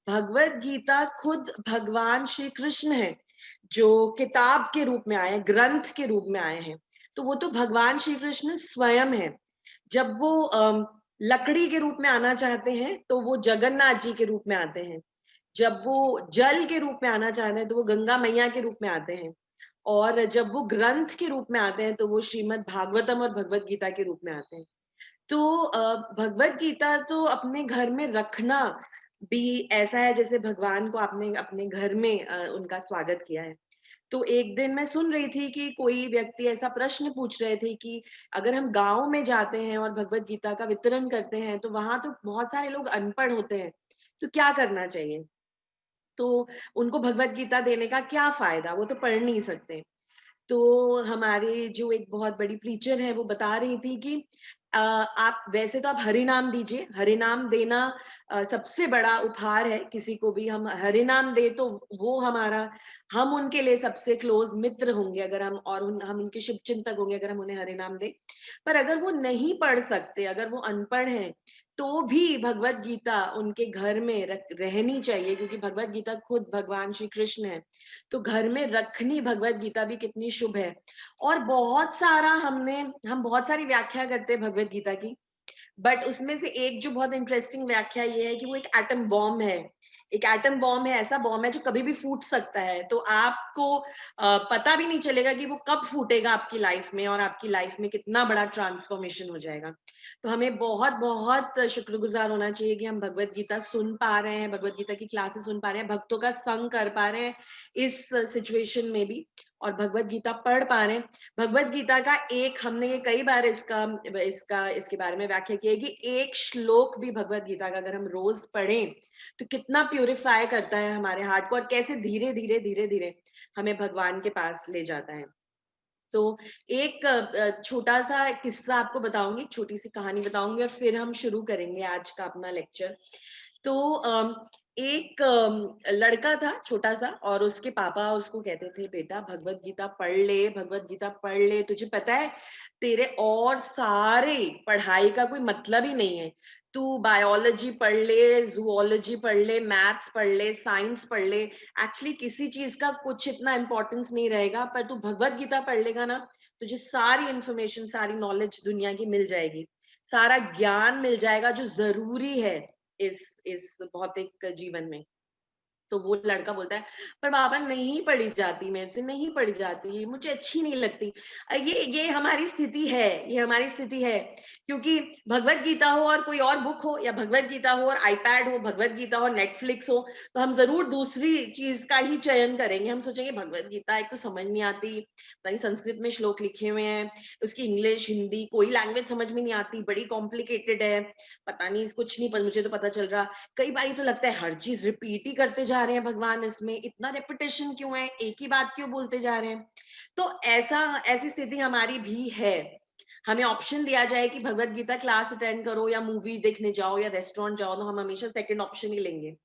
भगवत गीता खुद भगवान श्री कृष्ण है, जो किताब के रूप में आए हैं, ग्रंथ के रूप में आए हैं। तो वो तो भगवान श्री कृष्ण स्वयं है। जब वो लकड़ी के रूप में आना चाहते हैं, तो वो जगन्नाथ जी के रूप में आते हैं। जब वो जल के रूप में आना चाहते हैं, तो वो गंगा मैया के रूप में आते हैं। और जब वो ग्रंथ के रूप में आते हैं, तो वो श्रीमद् भागवतम और भगवत गीता के रूप में आते हैं। तो भगवत गीता तो अपने घर में रखना भी ऐसा है जैसे भगवान को आपने अपने घर में उनका स्वागत किया है। तो एक दिन मैं सुन रही थी कि कोई व्यक्ति ऐसा प्रश्न पूछ रहे थे कि अगर हम गाँव में जाते हैं और भगवत गीता का वितरण करते हैं, तो वहाँ तो बहुत सारे लोग अनपढ़ होते हैं, तो क्या करना चाहिए? तो उनको भगवत गीता देने का क्या फ़ायदा? वो तो पढ़ नहीं सकते। तो हमारे जो एक बहुत बड़ी प्रीचर है वो बता रही थी कि आप वैसे तो आप हरि नाम दीजिए, हरि नाम देना सबसे बड़ा उपहार है, किसी को भी हम हरि नाम दें तो वो हमारा हम उनके लिए सबसे क्लोज़ मित्र होंगे अगर हम उनके शुभचिंतक होंगे अगर हम उन्हें हरि नाम दें। पर अगर वो नहीं पढ़ सकते, अगर वो अनपढ़ हैं, तो भी भगवत गीता उनके घर में रहनी चाहिए क्योंकि भगवत गीता खुद भगवान श्री कृष्ण है। तो घर में रखनी भगवत गीता भी कितनी शुभ है। और हम बहुत सारी व्याख्या करते हैं भगवत गीता की, बट उसमें से एक जो बहुत इंटरेस्टिंग व्याख्या ये है कि वो एक एटम बॉम्ब है। एक एटम बॉम्ब है, ऐसा बॉम्ब है जो कभी भी फूट सकता है। तो आपको पता भी नहीं चलेगा कि वो कब फूटेगा आपकी लाइफ में और आपकी लाइफ में कितना बड़ा ट्रांसफॉर्मेशन हो जाएगा। तो हमें बहुत-बहुत शुक्रगुज़ार होना चाहिए कि हम भगवत गीता सुन पा रहे हैं, भगवत गीता की क्लासेस सुन पा रहे हैं, भक्तों का संग कर पा रहे हैं इस सिचुएशन में भी और भगवत गीता पढ़ पा रहे हैं। भगवत गीता का एक हमने ये कई बार इसके बारे में व्याख्या की है कि एक श्लोक भी भगवत गीता का अगर हम रोज पढ़ें तो कितना प्यूरिफाई करता है हमारे हार्ट को और कैसे धीरे धीरे धीरे धीरे हमें भगवान के पास ले जाता है। तो एक छोटा सा किस्सा आपको बताऊंगी, छोटी सी कहानी बताऊंगी और फिर हम शुरू करेंगे आज का अपना लेक्चर। तो एक लड़का था छोटा सा और उसके पापा उसको कहते थे बेटा भगवत गीता पढ़ ले, भगवत गीता पढ़ ले, तुझे पता है तेरे और सारे पढ़ाई का कोई मतलब ही नहीं है। तू बायोलॉजी पढ़ ले, जूलॉजी पढ़ ले, मैथ्स पढ़ ले, साइंस पढ़ ले, एक्चुअली किसी चीज का कुछ इतना इंपॉर्टेंस नहीं रहेगा, पर तू भगवत गीता पढ़ लेगा ना, तुझे सारी इंफॉर्मेशन, सारी नॉलेज दुनिया की मिल जाएगी, सारा ज्ञान मिल जाएगा जो जरूरी है इस भौतिक जीवन में। तो वो लड़का बोलता है पर बाबा नहीं पढ़ी जाती, मेरे से नहीं पढ़ी जाती, मुझे अच्छी नहीं लगती। ये हमारी स्थिति है, ये हमारी स्थिति है, क्योंकि भगवत गीता हो और कोई और बुक हो, या भगवत गीता हो और आईपैड हो, भगवत गीता हो नेटफ्लिक्स हो, तो हम जरूर दूसरी चीज का ही चयन करेंगे। हम सोचेंगे भगवत गीता एक तो समझ नहीं आती, पता नहीं संस्कृत में श्लोक लिखे हुए हैं, उसकी इंग्लिश हिंदी कोई लैंग्वेज समझ में नहीं आती, बड़ी कॉम्प्लिकेटेड है, पता नहीं कुछ नहीं, पर मुझे तो पता चल रहा। कई बार तो लगता है हर चीज रिपीट ही करते जा रहे हैं भगवान, इसमें इतना रेपिटेशन क्यों है, एक ही बात क्यों बोलते जा रहे हैं। तो ऐसी स्थिति हमारी भी है। हमें ऑप्शन दिया जाए कि भगवत गीता क्लास अटेंड करो या मूवी देखने जाओ या रेस्टोरेंट जाओ, तो हम हमेशा सेकंड ऑप्शन ही लेंगे।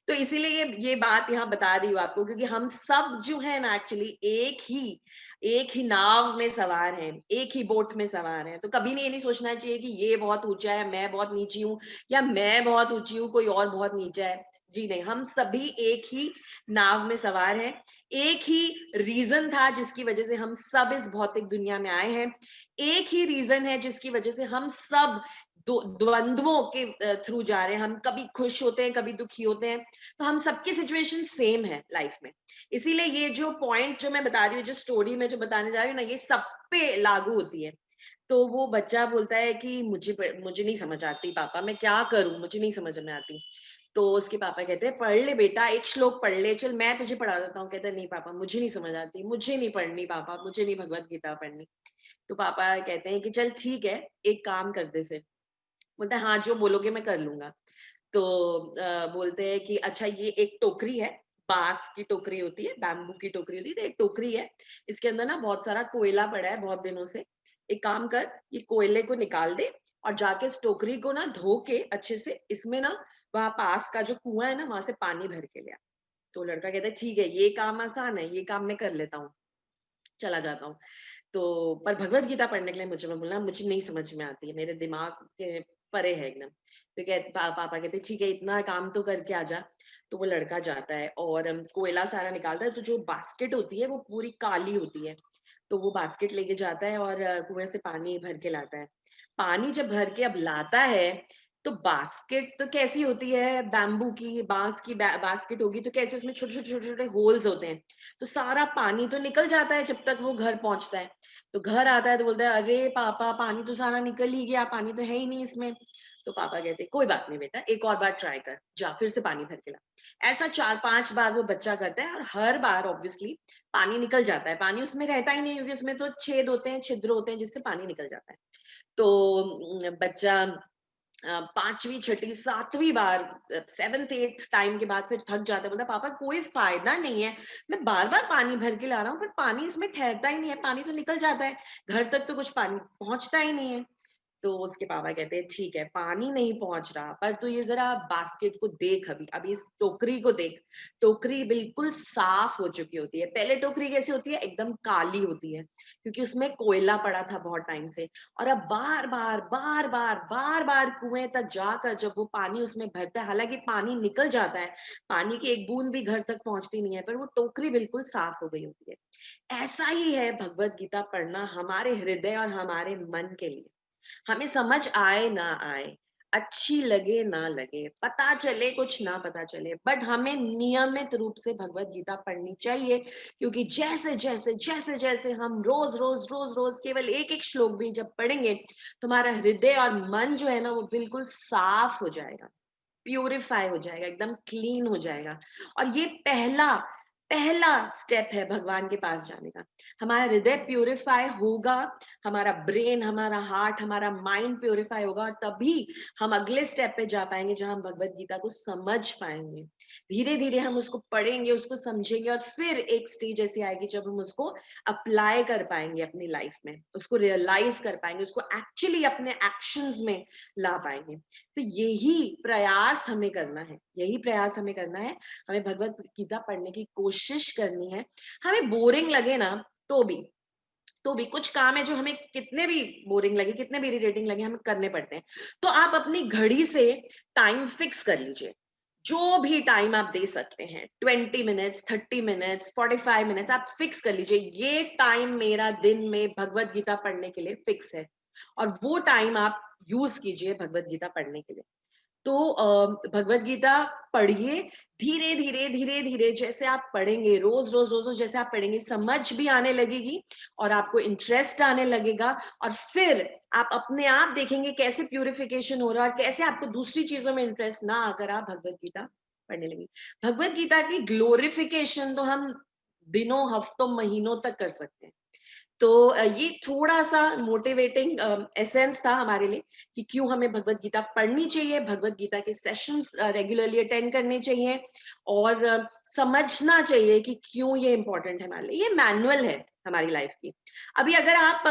तो इसीलिए ये बात यहाँ बता रही हूँ आपको, क्योंकि हम सब जो है ना एक्चुअली एक ही नाव में सवार हैं, एक ही बोट में सवार हैं। तो कभी नहीं, ये नहीं सोचना चाहिए कि ये बहुत ऊंचा है, मैं बहुत नीची हूँ, या मैं बहुत ऊंची हूँ, कोई और बहुत नीचा है। जी नहीं, हम सभी एक ही नाव में सवार हैं। एक ही रीजन था जिसकी वजह से हम सब इस भौतिक दुनिया में आए हैं। एक ही रीजन है जिसकी वजह से हम सब द्वंद्वों के थ्रू जा रहे हैं। हम कभी खुश होते हैं, कभी दुखी होते हैं, तो हम सबकी सिचुएशन सेम है लाइफ में। इसीलिए ये जो पॉइंट जो मैं बता रही हूँ, जो स्टोरी में जो बताने जा रही हूँ ना, ये सब पे लागू होती है। तो वो बच्चा बोलता है कि मुझे नहीं समझ आती पापा, मैं क्या करूं, मुझे नहीं समझ में आती। तो उसके पापा कहते हैं पढ़ ले बेटा, एक श्लोक पढ़ ले, चल मैं तुझे पढ़ा देता हूँ। कहता है नहीं पापा, मुझे नहीं समझ आती, मुझे नहीं पढ़नी पापा, मुझे नहीं भगवत गीता पढ़नी। तो पापा कहते हैं कि चल ठीक है, एक काम कर दे फिर। बोलता है हाँ, जो बोलोगे मैं कर लूंगा। तो बोलते हैं कि अच्छा ये एक टोकरी है, बांस की टोकरी होती है, बैम्बू की टोकरी होती है, तो एक टोकरी है, इसके अंदर ना बहुत सारा कोयला पड़ा है बहुत दिनों से। एक काम कर, ये कोयले को निकाल दे और जाके इस टोकरी को ना धो के अच्छे से, इसमें ना वहां पास का जो कुआं है ना, वहां से पानी भर के ले आ। तो लड़का कहता है ठीक है, ये काम आसान है, ये काम मैं कर लेता हूँ, चला जाता हूँ। तो पर भगवत गीता पढ़ने के लिए मुझे, मैं बोला मुझे नहीं समझ में आती है, मेरे दिमाग के परे है एकदम। तो पापा कहते ठीक है, इतना काम तो करके आ जा। तो वो लड़का जाता है और कोयला सारा निकालता है, तो जो बास्केट होती है वो पूरी काली होती है। तो वो बास्केट लेके जाता है और कुएं से पानी भर के लाता है। पानी जब भर के अब लाता है, तो बास्केट तो कैसी होती है, बैम्बू की, बांस की बास्केट होगी, तो कैसे उसमें छोटे छोटे छोटे छोटे होल्स होते हैं। तो सारा पानी तो निकल जाता है जब तक वो घर पहुंचता है। तो घर आता है तो बोलता है, अरे पापा, पानी तो सारा निकल ही गया, पानी तो है ही नहीं इसमें। तो पापा कहते हैं, कोई बात नहीं बेटा, एक और बार ट्राई कर, जा फिर से पानी भर के ला। ऐसा 4-5 बार वो बच्चा करता है, और हर बार ऑब्वियसली पानी निकल जाता है। पानी उसमें रहता ही नहीं, क्योंकि उसमें तो छेद होते हैं, छिद्र होते हैं, जिससे पानी निकल जाता है। तो बच्चा 5वीं, 6ठी, 7वीं बार, 7th 8th टाइम के बाद फिर थक जाता है, बोलता है, पापा कोई फायदा नहीं है, मैं बार बार पानी भर के ला रहा हूँ, पर पानी इसमें ठहरता ही नहीं है, पानी तो निकल जाता है, घर तक तो कुछ पानी पहुंचता ही नहीं है। तो उसके पापा कहते हैं, ठीक है, पानी नहीं पहुंच रहा, पर तू ये जरा बास्केट को देख, अभी इस टोकरी को देख। टोकरी बिल्कुल साफ हो चुकी होती है। पहले टोकरी कैसी होती है, एकदम काली होती है, क्योंकि उसमें कोयला पड़ा था बहुत टाइम से। और अब बार बार बार बार बार बार कुएं तक जाकर जब वो पानी उसमें भरता है, हालांकि पानी निकल जाता है, पानी की एक बूंद भी घर तक पहुंचती नहीं है, पर वो टोकरी बिल्कुल साफ हो गई होती है। ऐसा ही है भगवत गीता पढ़ना हमारे हृदय और हमारे मन के लिए। हमें समझ आए ना आए, अच्छी लगे ना लगे, पता चले कुछ ना पता चले, बट हमें नियमित रूप से भगवत गीता पढ़नी चाहिए। क्योंकि जैसे जैसे जैसे जैसे हम रोज रोज रोज रोज केवल एक एक श्लोक भी जब पढ़ेंगे, तुम्हारा हृदय और मन जो है ना, वो बिल्कुल साफ हो जाएगा, प्यूरिफाई हो जाएगा, एकदम क्लीन हो जाएगा। और ये पहला पहला स्टेप है भगवान के पास जाने का। हमारा हृदय प्यूरिफाई होगा, हमारा ब्रेन, हमारा हार्ट, हमारा माइंड प्यूरिफाई होगा, और तभी हम अगले स्टेप पे जा पाएंगे, जहां हम भगवत गीता को समझ पाएंगे। धीरे धीरे हम उसको पढ़ेंगे, उसको समझेंगे, और फिर एक स्टेज ऐसी आएगी जब हम उसको अप्लाई कर पाएंगे अपनी लाइफ में, उसको रियलाइज कर पाएंगे, उसको एक्चुअली अपने एक्शंस में ला पाएंगे। तो यही प्रयास हमें करना है, यही प्रयास हमें करना है। हमें भगवत गीता पढ़ने की कोशिश करनी है। हमें बोरिंग लगे ना, तो भी कुछ काम है जो हमें कितने भी बोरिंग लगे, कितने भी इरिटेटिंग लगे, हमें करने पड़ते हैं। तो आप अपनी घड़ी से टाइम फिक्स कर लीजिए, जो भी टाइम आप दे सकते हैं, 20 मिनट्स, 30 मिनट्स, 45 मिनट्स, आप फिक्स कर लीजिए, ये टाइम मेरा दिन में भगवत गीता पढ़ने के लिए फिक्स है। और वो टाइम आप यूज कीजिए भगवत गीता पढ़ने के लिए। तो भगवत गीता पढ़िए, धीरे धीरे धीरे धीरे जैसे आप पढ़ेंगे, रोज रोज रोज रोज जैसे आप पढ़ेंगे, समझ भी आने लगेगी, और आपको इंटरेस्ट आने लगेगा। और फिर आप अपने आप देखेंगे कैसे प्यूरिफिकेशन हो रहा है, और कैसे आपको दूसरी चीजों में इंटरेस्ट ना आकर आप भगवत गीता पढ़ने लगी। भगवत गीता की ग्लोरिफिकेशन तो हम दिनों, हफ्तों, महीनों तक कर सकते हैं। तो ये थोड़ा-सा मोटिवेटिंग एसेंस था हमारे लिए, कि क्यों हमें भगवत गीता पढ़नी चाहिए, भगवत गीता के सेशंस रेगुलरली अटेंड करने चाहिए, और समझना चाहिए कि क्यों ये इम्पोर्टेंट है हमारे लिए। ये मैनुअल है हमारी लाइफ की। अभी अगर आप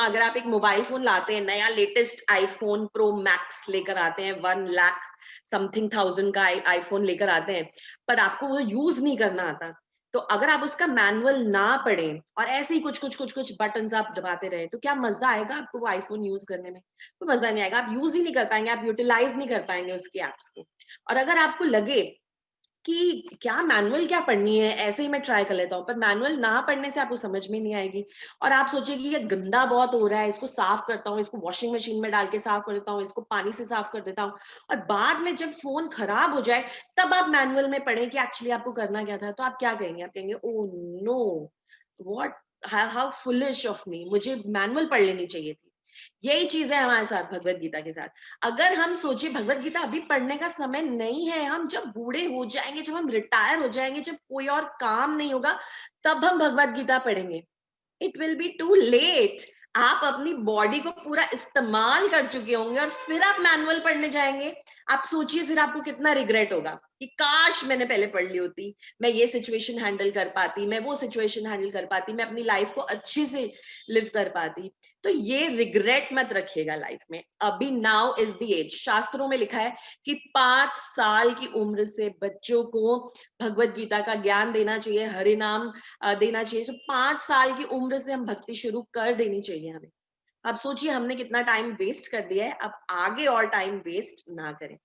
अगर आप एक मोबाइल फोन लाते हैं, नया लेटेस्ट आईफोन प्रो मैक्स लेकर आते हैं, 1 लाख समथिंग थाउजेंड का आईफोन लेकर आते हैं, पर आपको वो यूज नहीं करना आता, तो अगर आप उसका मैनुअल ना पढ़ें और ऐसे ही कुछ कुछ कुछ कुछ बटन्स आप दबाते रहे, तो क्या मजा आएगा आपको वो आईफोन यूज करने में? कोई मजा नहीं आएगा, आप यूज ही नहीं कर पाएंगे, आप यूटिलाइज नहीं कर पाएंगे उसकी एप्स को। और अगर आपको लगे कि क्या मैनुअल क्या पढ़नी है, ऐसे ही मैं ट्राई कर लेता हूँ, पर मैनुअल ना पढ़ने से आपको समझ में नहीं आएगी, और आप सोचेगी ये गंदा बहुत हो रहा है, इसको साफ करता हूँ, इसको वॉशिंग मशीन में डाल के साफ कर देता हूँ, इसको पानी से साफ कर देता हूँ, और बाद में जब फोन खराब हो जाए, तब आप मैनुअल में पढ़ें कि एक्चुअली आपको करना क्या था, तो आप क्या कहेंगे? आप कहेंगे, oh no, what, how foolish of me, मुझे मैनुअल पढ़ लेनी चाहिए थी। यही चीज है हमारे साथ भगवत गीता के साथ। अगर हम सोचे भगवत गीता अभी पढ़ने का समय नहीं है, हम जब बूढ़े हो जाएंगे, जब हम रिटायर हो जाएंगे, जब कोई और काम नहीं होगा, तब हम भगवत गीता पढ़ेंगे, it will be too late. आप अपनी बॉडी को पूरा इस्तेमाल कर चुके होंगे, और फिर आप मैनुअल पढ़ने जाएंगे। आप सोचिए फिर आपको कितना रिग्रेट होगा कि काश मैंने पहले पढ़ ली होती, मैं ये सिचुएशन हैंडल कर पाती, मैं वो सिचुएशन हैंडल कर पाती, मैं अपनी लाइफ को अच्छे से लिव कर पाती। तो ये रिग्रेट मत रखिएगा लाइफ में। अभी नाउ इज द एज, शास्त्रों में लिखा है कि 5 साल की उम्र से बच्चों को भगवत गीता का ज्ञान देना चाहिए, हरि नाम देना चाहिए। तो 5 साल की उम्र से हम भक्ति शुरू कर देनी चाहिए हमें। अब सोचिए हमने कितना टाइम वेस्ट कर दिया है, अब आगे और टाइम वेस्ट ना करें।